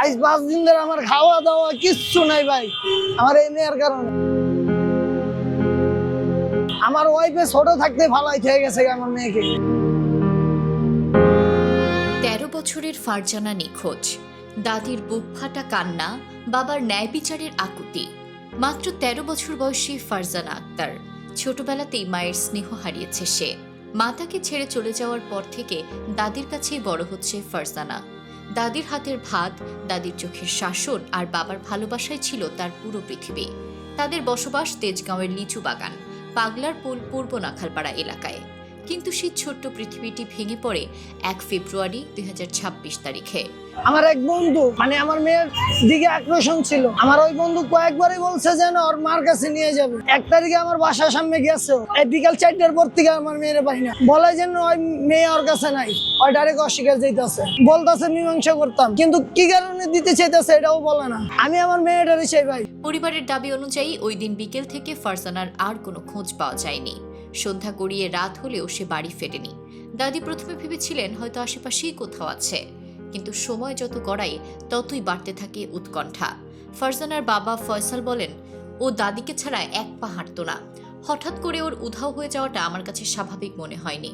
আজ 5 দিন ধরে আমার খাওয়া দাওয়া কিচ্ছু নাই ভাই, আমার এই মেয়ের কারণে। আমার ওয়াইফে ছোট থাকতে ফালাই হয়ে গেছে আমার মেয়েকে। 13 বছরের ফারজানা নিখোঁজ, দাদির বুক ফাটা কান্না, বাবার ন্যায় বিচারের আকুতি। মাত্র 13 বছর বয়সী ফারজানা আক্তার, ছোটবেলাতেই মায়ের স্নেহ হারিয়েছে সে। মা তাকে ছেড়ে চলে যাওয়ার পর থেকে দাদির কাছেই বড় হচ্ছে ফারজানা। দাদির হাতের ভাত, দাদির চোখের শাসন আর বাবার ভালোবাসাই ছিল তার পুরো পৃথিবী। তাদের বসবাস তেজগাঁওয়ের লিচু বাগান, পাগলার পোল পূর্ব নাখালপাড়া এলাকায়। কিন্তু সেই ছোট্ট পৃথিবীটি ভেঙে পড়ে 1 ফেব্রুয়ারি 2026 তারিখে। আমার এক বন্ধু আমার মেয়ের দিকে আকর্ষণ ছিল। আমার ওই বন্ধু কয়েকবারই বলছে যেন ওর মার কাছে নিয়ে যাবে। 1 তারিখে আমার বাসার সামনে গেছে, এই বিকাল 4টার পর থেকে আমার মেয়ের পাই না। বলে যেন ওই মেয়ে ওর কাছে নাই, ওই ডাইরেক্ট অস্বীকার যাইতেছে, বলতেছে মীমাংসা করতাম, কিন্তু কি কারণে দিতে চাইতেছে এটাও বলে না। আমি আমার মেয়েটারই চাই ভাই। পরিবারের দাবি অনুযায়ী ওই দিন বিকেল থেকে ফারজানার আর কোনো খোঁজ পাওয়া যায়নি। সন্ধ্যা গড়িয়ে রাত হলেও সে বাড়ি ফেরেনি। দাদি প্রথমে ভেবেছিলেন হয়তো আশেপাশেই কোথাও আছে, কিন্তু সময় যত গড়ায় ততই বাড়তে থাকে উৎকণ্ঠা। ফারজানার বাবা ফয়সাল বলেন, ও দাদিকে ছাড়া এক পা হাঁটত না। হঠাৎ করে ওর উধাও হয়ে যাওয়াটা আমার কাছে স্বাভাবিক মনে হয়নি।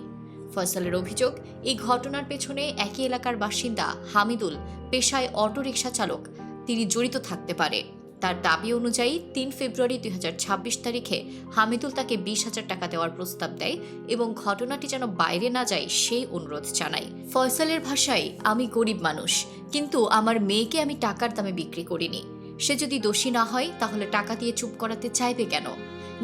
ফয়সালের অভিযোগ, এই ঘটনার পেছনে একই এলাকার বাসিন্দা হামিদুল, পেশায় অটোরিকশা চালক, তিনি জড়িত থাকতে পারে। তার দাবি অনুযায়ী 3 ফেব্রুয়ারি 2026 তারিখে হামিদুল তাকে 20,000 টাকা দেওয়ার প্রস্তাব দেয় এবং ঘটনাটি যেন বাইরে না যায় সেই অনুরোধ জানায়। ফয়সালের ভাষায়, আমি গরিব মানুষ, কিন্তু আমার মেয়েকে আমি টাকার দামে বিক্রি করিনি। সে যদি দোষী না হয় তাহলে টাকা দিয়ে চুপ করাতে চাইবে কেন?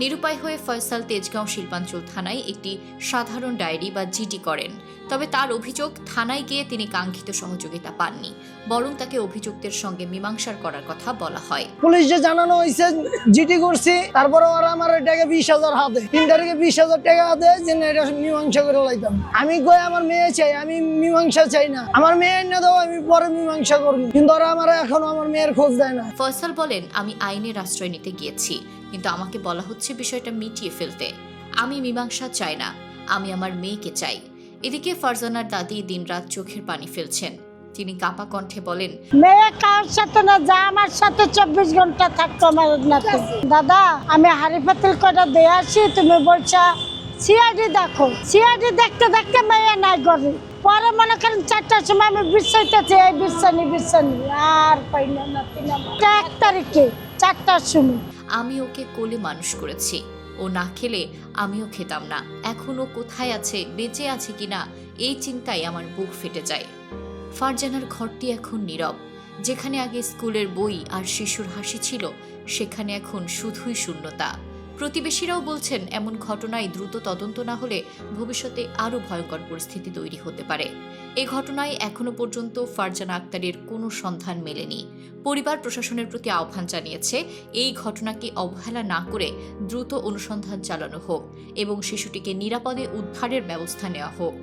নিরুপায় হয়ে ফয়সাল তেজগাঁও শিল্পাঞ্চল থানায় একটি সাধারণ ডায়েরি বা জিডি করেন। তবে তার অভিযোগ, থানায় গিয়ে তিনি কাঙ্ক্ষিত সহযোগিতা পাননি, বরং তাকে অভিযুক্তের সঙ্গে মীমাংসার করার কথা বলা হয়। পুলিশে জানানো হয়েছে, জিডি করছি, তারপরে ওরা আমার টাকা 20,000 হাতে, 3 তারিখে 20,000 টাকা হাতে যে এটা মীমাংসা করে লাইতাম। আমি কই আমার মেয়ে চাই, আমি মীমাংসা চাই না। আমার মেয়ে না দাও, আমি পরে মীমাংসা করবো, কিন্তু ওরা আমার এখনো আমার মেয়ের খোঁজ দেয় না। ফয়সাল বলেন, আমি আইনের আশ্রয় নিতে গিয়েছি, কিন্তু আমাকে বলা হচ্ছে বিষয়টা মিটিয়ে ফেলতে। আমি মীমাংসা চাই না, আমি আমার মেয়েকে চাই। এদিকে ফারজানার দাদি দিনরাত চোখের পানি ফেলছেন। তিনি কাঁপা কণ্ঠে বলেন, মেয়ে কার সাথে না যা আমার সাথে 24 ঘন্টা থাকতো আমার নাতি। দাদা, আমি হাড়ি পাতিল কটা দিয়ে আসি, তুমি বলছা সিআইডি দেখো। সিআইডি দেখতে দেখতে মেয়ে নাই গরি। পরে মনে করেন 4টার সময় আমি বিশ্বাইতেছি, এই বিশ্বানি আর পাই না নাতি না। 1 তারিখে 4টার সময় আমি ওকে কোলে মানুষ করেছি, ও না খেলে আমিও খেতাম না। এখন ও কোথায় আছে, বেঁচে আছে কিনা, এই চিন্তায় আমার বুক ফেটে যায়। ফারজানার ঘরটি এখন নীরব। যেখানে আগে স্কুলের বই আর শিশুর হাসি ছিল, সেখানে এখন শুধুই শূন্যতা। প্রতিবেশীরাও বলছেন, এমন ঘটনায় দ্রুত তদন্ত না হলে ভবিষ্যতে আরও ভয়ঙ্কর পরিস্থিতি তৈরি হতে পারে। এই ঘটনায় এখনো পর্যন্ত ফারজানা আক্তারের কোনো সন্ধান মেলেনি। পরিবার প্রশাসনের প্রতি আহ্বান জানিয়েছে, এই ঘটনাকে অবহেলা না করে দ্রুত অনুসন্ধান চালানো হোক এবং শিশুটিকে নিরাপদে উদ্ধারের ব্যবস্থা নেওয়া হোক।